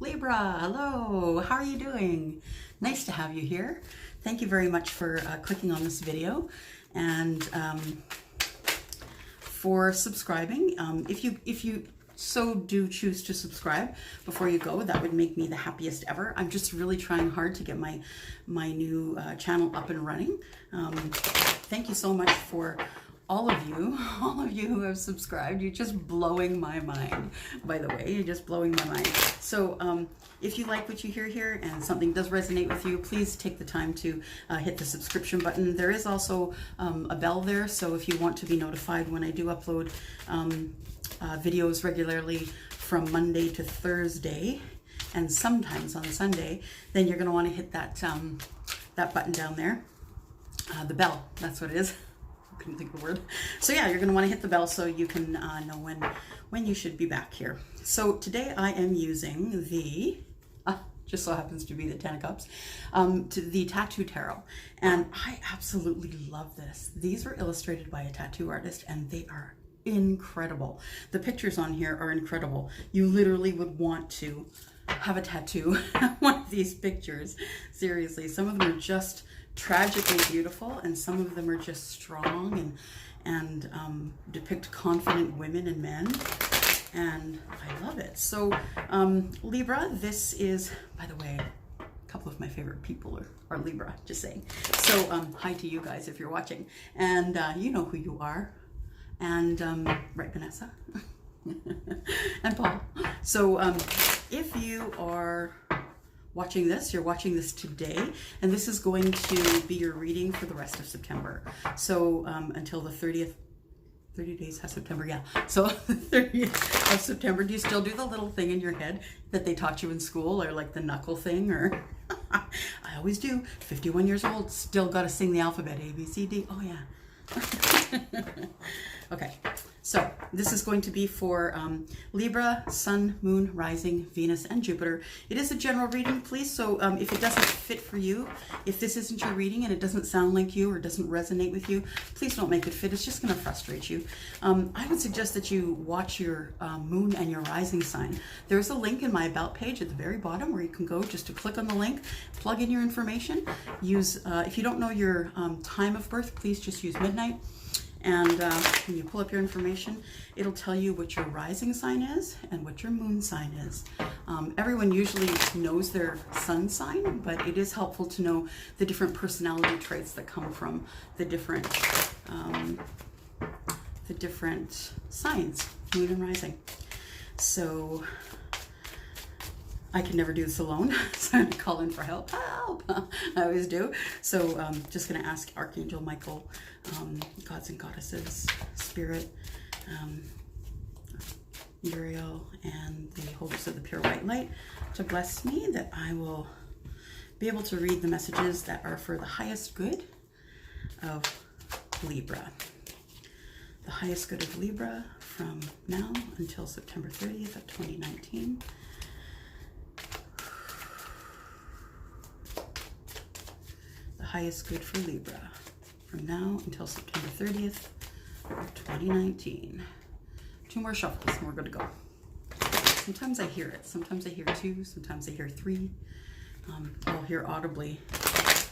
Libra, hello, how are you doing? Nice to have you here. Thank you very much for clicking on this video and for subscribing. If you so do choose to subscribe before you go, that would make me the happiest ever. I'm just really trying hard to get my new channel up and running. Thank you so much for all of you who have subscribed. You're just blowing my mind, by the way. You're just blowing my mind. So if you like what you hear here and something does resonate with you, please take the time to hit the subscription button. There is also a bell there, so if you want to be notified when I do upload videos regularly from Monday to Thursday and sometimes on Sunday, then you're going to want to hit that that button down there, the bell. That's what it is. Couldn't think of the word. So yeah, you're going to want to hit the bell so you can know when you should be back here. So today I am using the just so happens to be the 10 of Cups, the Tattoo Tarot, and I absolutely love this. These were illustrated by a tattoo artist and they are incredible. The pictures on here are incredible. You literally would want to have a tattoo one of these pictures. Seriously, some of them are just tragically beautiful and some of them are just strong and depict confident women and men, and I love it. So Libra, this is, by the way, a couple of my favorite people are Libra, just saying. So hi to you guys if you're watching, and you know who you are, and right, Vanessa and Paul. So if you are watching this, you're watching this today, and this is going to be your reading for the rest of September. So until the 30th, 30 days of September, yeah. So the 30th of September, do you still do the little thing in your head that they taught you in school, or like the knuckle thing, or I always do, 51 years old, still got to sing the alphabet, A, B, C, D, oh yeah. Okay, so this is going to be for Libra, Sun, Moon, Rising, Venus, and Jupiter. It is a general reading, please, so if it doesn't fit for you, if this isn't your reading and it doesn't sound like you or doesn't resonate with you, please don't make it fit. It's just going to frustrate you. I would suggest that you watch your Moon and your Rising sign. There's a link in my About page at the very bottom where you can go just to click on the link, plug in your information. Use, if you don't know your time of birth, please just use midnight. And when you pull up your information, it'll tell you what your rising sign is and what your moon sign is. Everyone usually knows their sun sign, but it is helpful to know the different personality traits that come from the different signs, moon and rising. So I can never do this alone, so I'm going to call in for help. Help! I always do. So just going to ask Archangel Michael, gods and goddesses, Spirit, Uriel, and the holders of the pure white light to bless me, that I will be able to read the messages that are for the highest good of Libra. The highest good of Libra from now until September 30th of 2019. Highest good for Libra from now until September 30th of 2019. 2 more shuffles and we're good to go. Sometimes I hear it. Sometimes I hear 2. Sometimes I hear 3. I'll hear audibly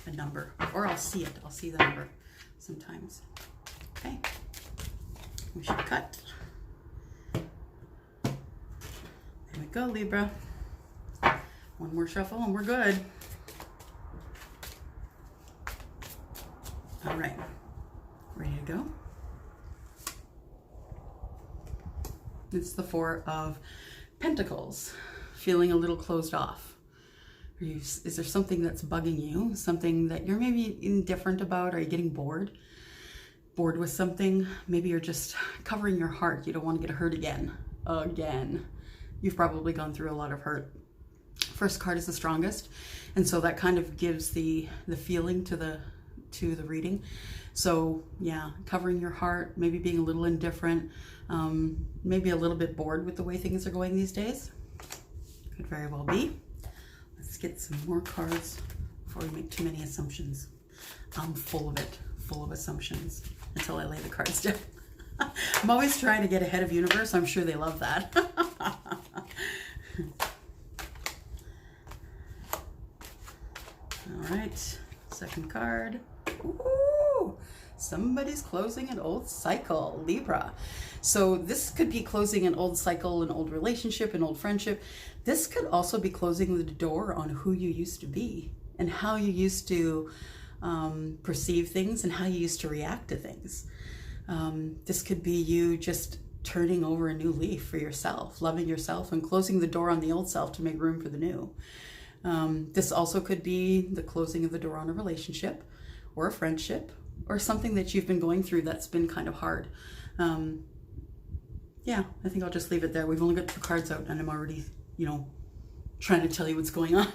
a number, or I'll see it. I'll see the number sometimes. Okay. We should cut. There we go, Libra. 1 more shuffle and we're good. All right, ready to go? It's the 4 of Pentacles, feeling a little closed off. Is there something that's bugging you? Something that you're maybe indifferent about? Are you getting bored? Bored with something? Maybe you're just covering your heart. You don't want to get hurt again. You've probably gone through a lot of hurt. First card is the strongest, and so that kind of gives the feeling to the reading. So yeah, covering your heart, maybe being a little indifferent, maybe a little bit bored with the way things are going these days. Could very well be. Let's get some more cards before we make too many assumptions. I'm full of it, full of assumptions until I lay the cards down. I'm always trying to get ahead of universe. I'm sure they love that. right, second card. Ooh, somebody's closing an old cycle, Libra. So this could be closing an old cycle, an old relationship, an old friendship. This could also be closing the door on who you used to be and how you used to perceive things and how you used to react to things. This could be you just turning over a new leaf for yourself, loving yourself and closing the door on the old self to make room for the new. This also could be the closing of the door on a relationship or a friendship or something that you've been going through that's been kind of hard. Yeah, I think I'll just leave it there. We've only got 2 cards out and I'm already, trying to tell you what's going on.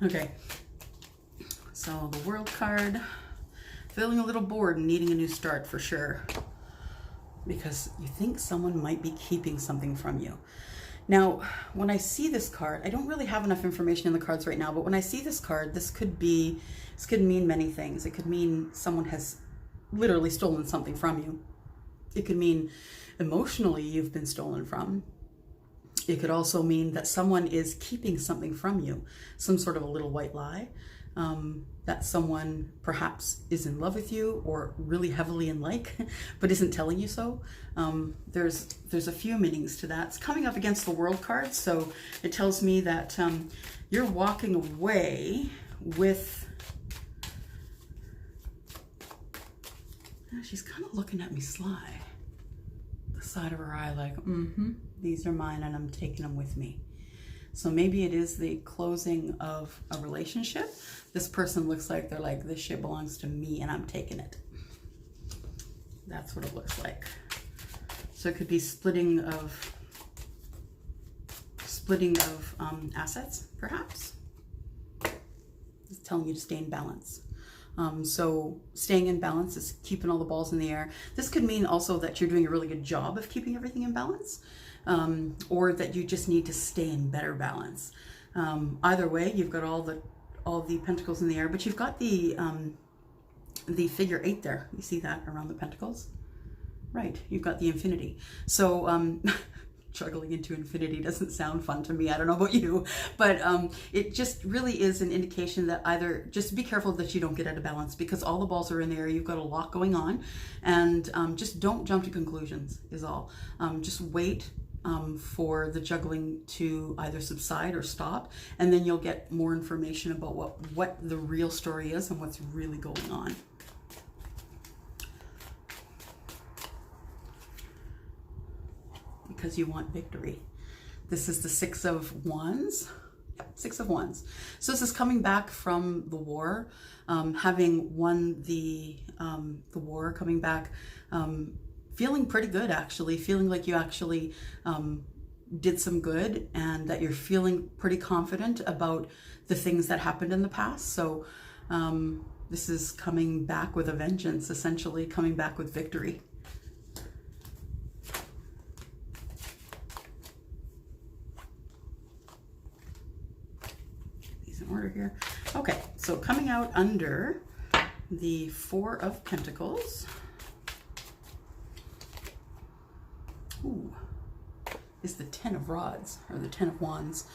Okay, so the World card, feeling a little bored and needing a new start for sure, because you think someone might be keeping something from you. Now, when I see this card, I don't really have enough information in the cards right now, but when I see this card, this could mean many things. It could mean someone has literally stolen something from you. It could mean emotionally you've been stolen from. It could also mean that someone is keeping something from you, some sort of a little white lie, that someone perhaps is in love with you or really heavily in like, but isn't telling you so. There's a few meanings to that. It's coming up against the World card, so it tells me that you're walking away with... She's kind of looking at me sly. The side of her eye like, these are mine and I'm taking them with me. So maybe it is the closing of a relationship. This person looks like they're like, this shit belongs to me and I'm taking it. That's what it looks like. So it could be splitting of assets, perhaps. It's telling you to stay in balance. So staying in balance is keeping all the balls in the air. This could mean also that you're doing a really good job of keeping everything in balance, or that you just need to stay in better balance. Either way, you've got all the pentacles in the air, but you've got the figure 8 there. You see that around the pentacles? Right, you've got the infinity. So juggling into infinity doesn't sound fun to me. I don't know about you, but it just really is an indication that either just be careful that you don't get out of balance, because all the balls are in the air. You've got a lot going on, and just don't jump to conclusions is all. Just wait for the juggling to either subside or stop, and then you'll get more information about what the real story is and what's really going on. Because you want victory. This is the 6 of Wands. Yep, 6 of Wands. So this is coming back from the war, having won the war, coming back, feeling pretty good actually, feeling like you actually did some good, and that you're feeling pretty confident about the things that happened in the past. So this is coming back with a vengeance, essentially coming back with victory. Order here. Okay, so coming out under the 4 of Pentacles, is the 10 of Rods, or the 10 of Wands.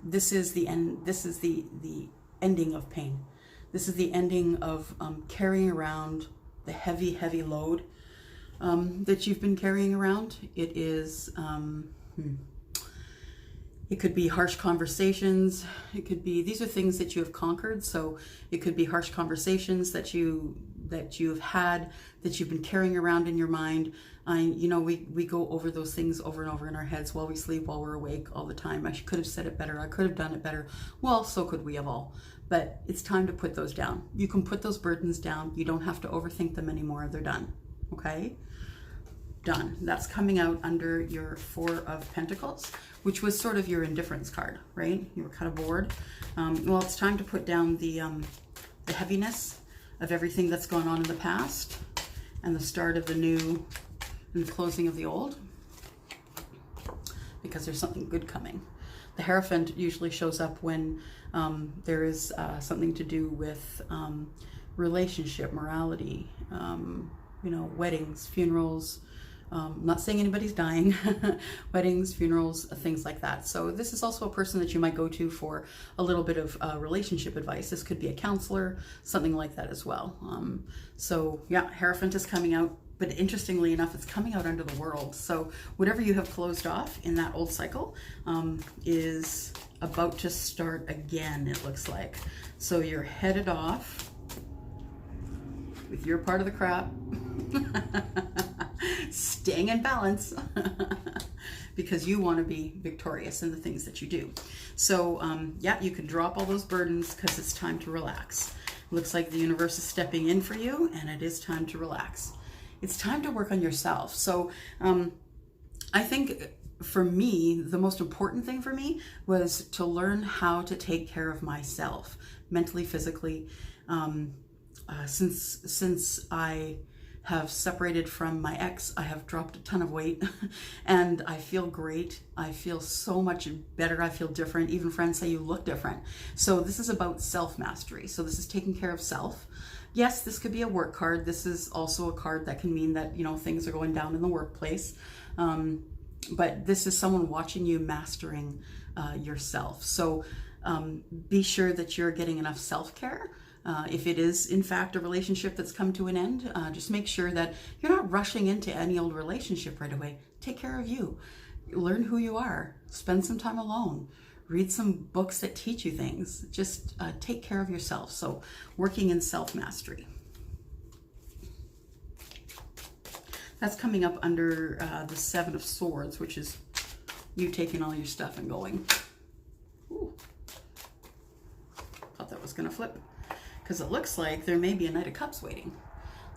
This is the end. This is the ending of pain. This is the ending of carrying around the heavy load that you've been carrying around. It is it could be harsh conversations. It could be, these are things that you have conquered. So it could be harsh conversations that you've had, that you've been carrying around in your mind. We go over those things over and over in our heads while we sleep, while we're awake, all the time. I could have said it better. I could have done it better. Well, so could we have all. But it's time to put those down. You can put those burdens down. You don't have to overthink them anymore. They're done. Okay? Done. That's coming out under your 4 of Pentacles, which was sort of your indifference card, right? You were kind of bored. Well, it's time to put down the heaviness of everything that's gone on in the past, and the start of the new and the closing of the old, because there's something good coming. The Hierophant usually shows up when there is something to do with relationship, morality, weddings, funerals, I'm not saying anybody's dying, weddings, funerals, things like that. So this is also a person that you might go to for a little bit of relationship advice. This could be a counselor, something like that as well. So yeah, Hierophant is coming out, but interestingly enough, it's coming out under the World. So whatever you have closed off in that old cycle is about to start again, it looks like. So you're headed off with your part of the crap, staying in balance because you want to be victorious in the things that you do. So yeah, you can drop all those burdens because it's time to relax. Looks like the universe is stepping in for you, and it is time to relax. It's time to work on yourself. So I think for me, the most important thing for me was to learn how to take care of myself, mentally, physically. Since I have separated from my ex, I have dropped a ton of weight and I feel great. I feel so much better. I feel different. Even friends say you look different. So this is about self-mastery. So this is taking care of self. Yes, this could be a work card. This is also a card that can mean that, you know, things are going down in the workplace. But this is someone watching you mastering yourself. So be sure that you're getting enough self-care. If it is, in fact, a relationship that's come to an end, just make sure that you're not rushing into any old relationship right away. Take care of you. Learn who you are. Spend some time alone. Read some books that teach you things. Just take care of yourself. So working in self-mastery. That's coming up under the Seven of Swords, which is you taking all your stuff and going. Ooh. Thought that was going to flip. Because it looks like there may be a Knight of Cups waiting.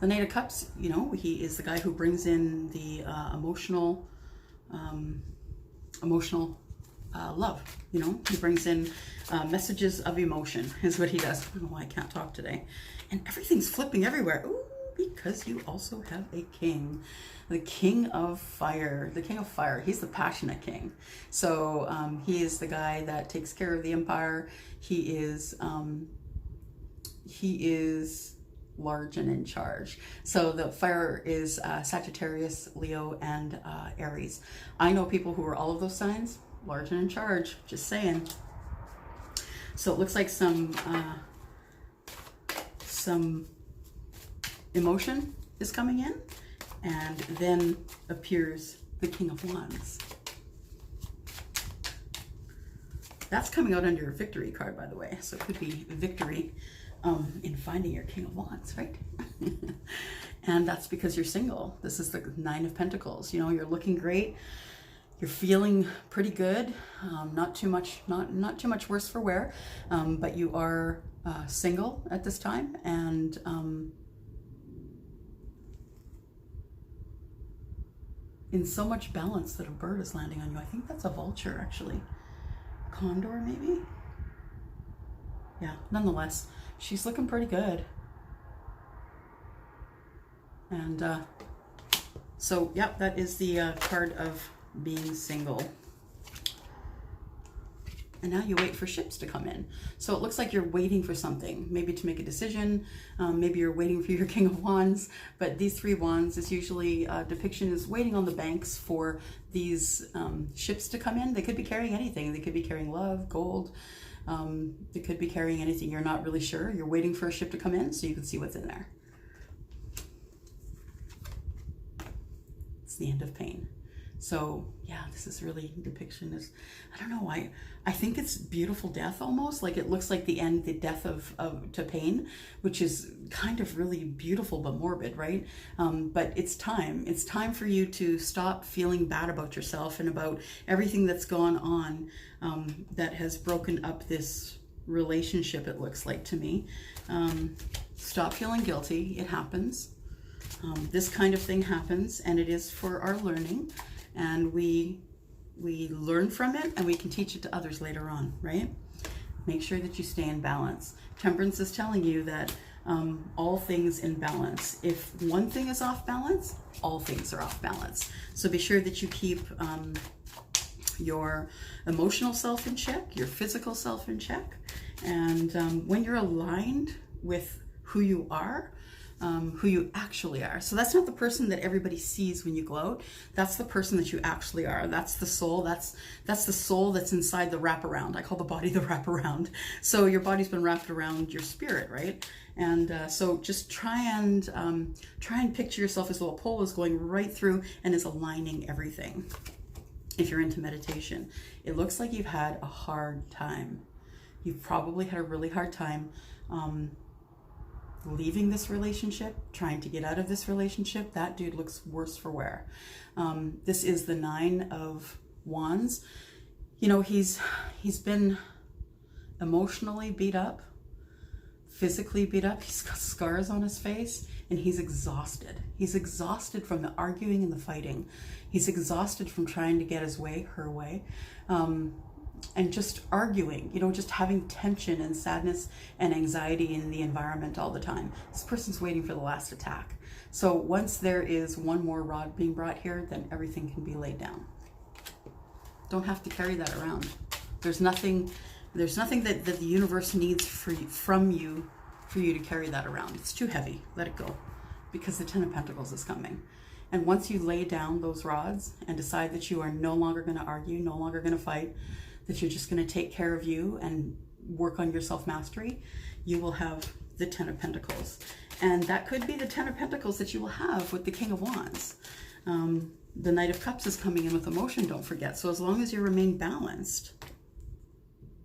The Knight of Cups, you know, he is the guy who brings in the emotional love. You know, he brings in messages of emotion is what he does. I don't know why I can't talk today. And everything's flipping everywhere. Ooh, because you also have a king. The King of Fire. The King of Fire. He's the passionate king. So he is the guy that takes care of the empire. He is large and in charge. So the fire is Sagittarius, Leo, and Aries. I know people who are all of those signs, large and in charge, just saying. So it looks like some emotion is coming in, and then appears the King of Wands. That's coming out under your victory card, by the way. So it could be victory in finding your King of Wands, right? And that's because you're single. This is the Nine of Pentacles. You know, you're looking great. You're feeling pretty good. Not too much worse for wear. But you are single at this time, and in so much balance that a bird is landing on you. I think that's a vulture, actually. Condor, maybe? Yeah, nonetheless, she's looking pretty good. And so, yeah, that is the card of being single. And now you wait for ships to come in. So it looks like you're waiting for something, maybe to make a decision. Maybe you're waiting for your King of Wands. But these three wands is usually, depiction is waiting on the banks for these ships to come in. They could be carrying anything. They could be carrying love, gold. They could be carrying anything. You're not really sure. You're waiting for a ship to come in so you can see what's in there. It's the end of pain. So yeah, this is really depiction is, I don't know, I think it's beautiful death almost. Like it looks like the end, the death to pain, which is kind of really beautiful but morbid, right? But it's time for you to stop feeling bad about yourself and about everything that's gone on that has broken up this relationship, it looks like to me. Stop feeling guilty. It happens. This kind of thing happens, and it is for our learning. And we learn from it, and we can teach it to others later on, right? Make sure that you stay in balance. Temperance is telling you that all things in balance. If one thing is off balance, all things are off balance. So be sure that you keep your emotional self in check, your physical self in check. And when you're aligned with who you are, who you actually are. So that's not the person that everybody sees when you go out. That's the person that you actually are. That's the soul. That's the soul that's inside the wraparound. I call the body the wraparound. So your body's been wrapped around your spirit, right? And so just try and picture yourself as though a pole is going right through and is aligning everything. If you're into meditation, it looks like you've had a hard time. You've probably had a really hard time leaving this relationship, trying to get out of this relationship. That dude looks worse for wear. This is the 9 of Wands. You know, he's been emotionally beat up, physically beat up. He's got scars on his face, and he's exhausted. He's exhausted from the arguing and the fighting. He's exhausted from trying to get his way, her way. And just arguing, you know, just having tension and sadness and anxiety in the environment all the time. This person's waiting for the last attack. So once there is one more rod being brought here, then everything can be laid down. Don't have to carry that around. There's nothing that the universe needs from you for you to carry that around. It's too heavy. Let it go, because the 10 of Pentacles is coming. And once you lay down those rods and decide that you are no longer going to argue, no longer going to fight, that you're just going to take care of you and work on your self-mastery, you will have the 10 of Pentacles. And that could be the 10 of Pentacles that you will have with the King of Wands. The Knight of Cups is coming in with emotion, don't forget. So as long as you remain balanced,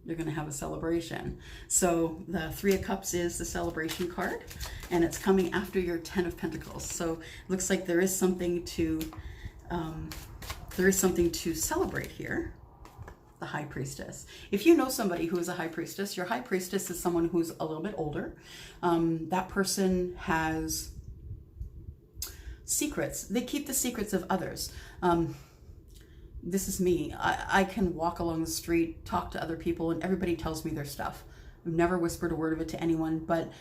you're going to have a celebration. So the 3 of Cups is the celebration card, and it's coming after your 10 of Pentacles. So it looks like there is something to celebrate here. The High Priestess. If you know somebody who is a High Priestess, your High Priestess is someone who's a little bit older. That person has secrets. They keep the secrets of others. This is me. I can walk along the street, talk to other people, and everybody tells me their stuff. I've never whispered a word of it to anyone, but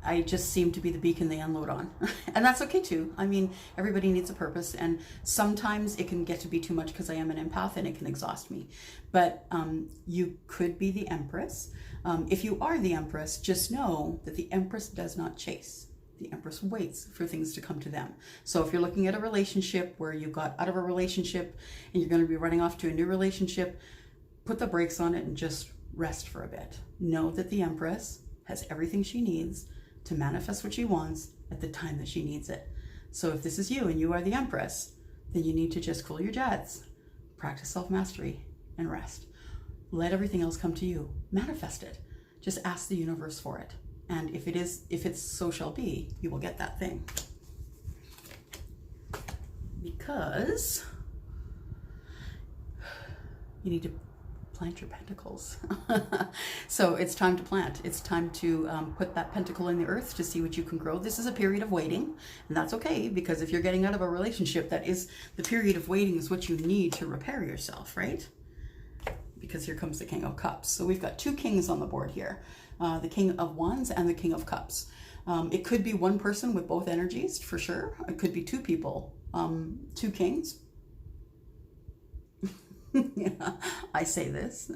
I just seem to be the beacon they unload on. And that's okay too. I mean, everybody needs a purpose, and sometimes it can get to be too much because I am an empath and it can exhaust me. But you could be the Empress. If you are the Empress, just know that the Empress does not chase. The Empress waits for things to come to them. So if you're looking at a relationship where you got out of a relationship and you're going to be running off to a new relationship, put the brakes on it and just rest for a bit. Know that the Empress has everything she needs to manifest what she wants at the time that she needs it. So if this is you and you are the Empress, then you need to just cool your jets, practice self-mastery, and rest. Let everything else come to you. Manifest it. Just ask the universe for it. And if it's so shall be, you will get that thing. Because you need to plant your pentacles. So it's time to plant. It's time to put that pentacle in the earth to see what you can grow. This is a period of waiting, and that's okay, because if you're getting out of a relationship, that is the period of waiting is what you need to repair yourself, right? Because here comes the King of Cups. So we've got 2 kings on the board here, the King of Wands and the King of Cups. It could be one person with both energies for sure. It could be 2 people, 2 kings. Yeah, I say this,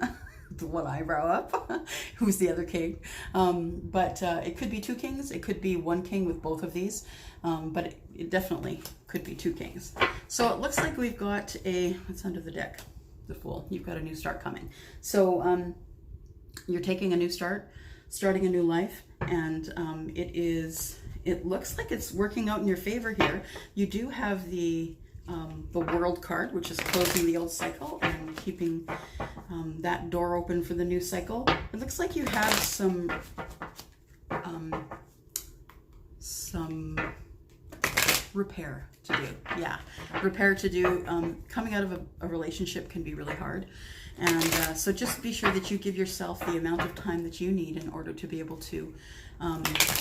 the one eyebrow up, who's the other king. But it could be 2 kings. It could be 1 king with both of these, but it definitely could be 2 kings. So it looks like we've got what's under the deck? The Fool. You've got a new start coming. So you're taking a new start, starting a new life, and it looks like it's working out in your favor here. You do have the World card, which is closing the old cycle and keeping that door open for the new cycle. It looks like you have some repair to do. Yeah, repair to do. Coming out of a relationship can be really hard. And so just be sure that you give yourself the amount of time that you need in order to be able to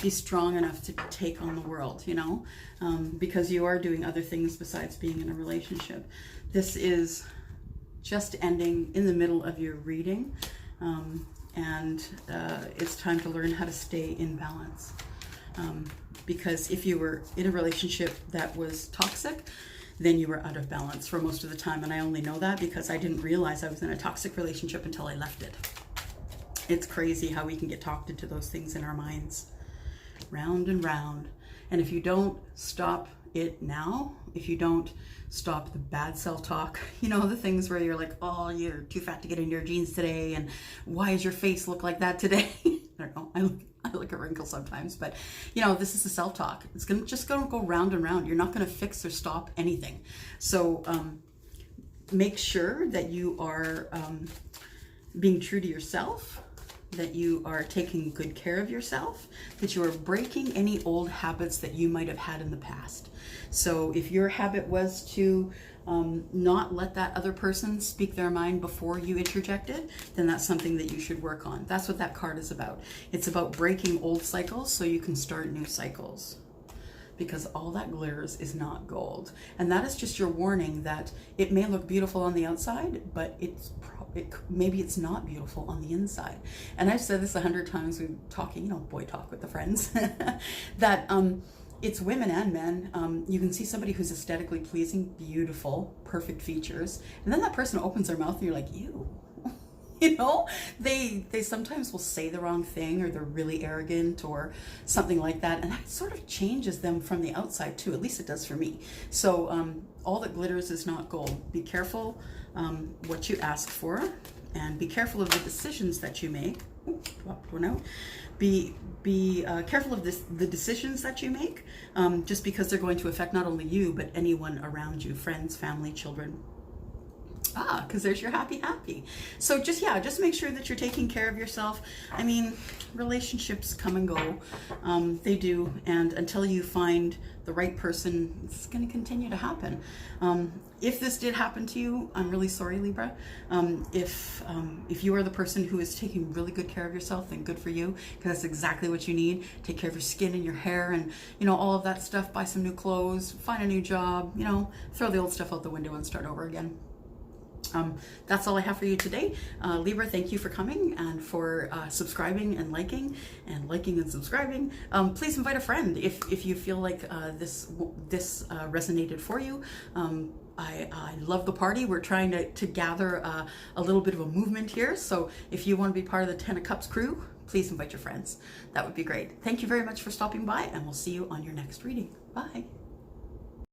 be strong enough to take on the world, you know, because you are doing other things besides being in a relationship. This is just ending in the middle of your reading, and it's time to learn how to stay in balance. Because if you were in a relationship that was toxic, then you were out of balance for most of the time. And I only know that because I didn't realize I was in a toxic relationship until I left it. It's crazy how we can get talked into those things in our minds. Round and round. And if you don't stop it now, if you don't stop the bad self-talk, you know, the things where you're like, oh, you're too fat to get into your jeans today, and why does your face look like that today? I don't know, I look a wrinkle sometimes, but you know, this is the self-talk. It's just gonna go round and round. You're not gonna fix or stop anything. So make sure that you are being true to yourself, that you are taking good care of yourself, that you are breaking any old habits that you might have had in the past. So if your habit was to not let that other person speak their mind before you interjected, then that's something that you should work on. That's what that card is about. It's about breaking old cycles so you can start new cycles. Because all that glitters is not gold. And that is just your warning that it may look beautiful on the outside, but maybe it's not beautiful on the inside. And I've said this 100 times when talking, you know, boy talk with the friends, that it's women and men. You can see somebody who's aesthetically pleasing, beautiful, perfect features, and then that person opens their mouth and you're like, ew. You know, they sometimes will say the wrong thing, or they're really arrogant or something like that, and that sort of changes them from the outside too. At least it does for me. So all that glitters is not gold. Be careful what you ask for, and be careful of the decisions that you make. Dropped one out. Be careful of the decisions that you make, just because they're going to affect not only you but anyone around you, friends, family, children. Because there's your happy. So just make sure that you're taking care of yourself. I mean, relationships come and go. They do. And until you find the right person, it's going to continue to happen. If this did happen to you, I'm really sorry, Libra. If you are the person who is taking really good care of yourself, then good for you, because that's exactly what you need. Take care of your skin and your hair and, you know, all of that stuff. Buy some new clothes, find a new job, you know, throw the old stuff out the window and start over again. That's all I have for you today. Libra, thank you for coming and for subscribing and liking and subscribing. Please invite a friend if you feel like this resonated for you. I love the party. We're trying to gather a little bit of a movement here. So if you want to be part of the 10 of Cups crew, please invite your friends. That would be great. Thank you very much for stopping by, and we'll see you on your next reading. Bye.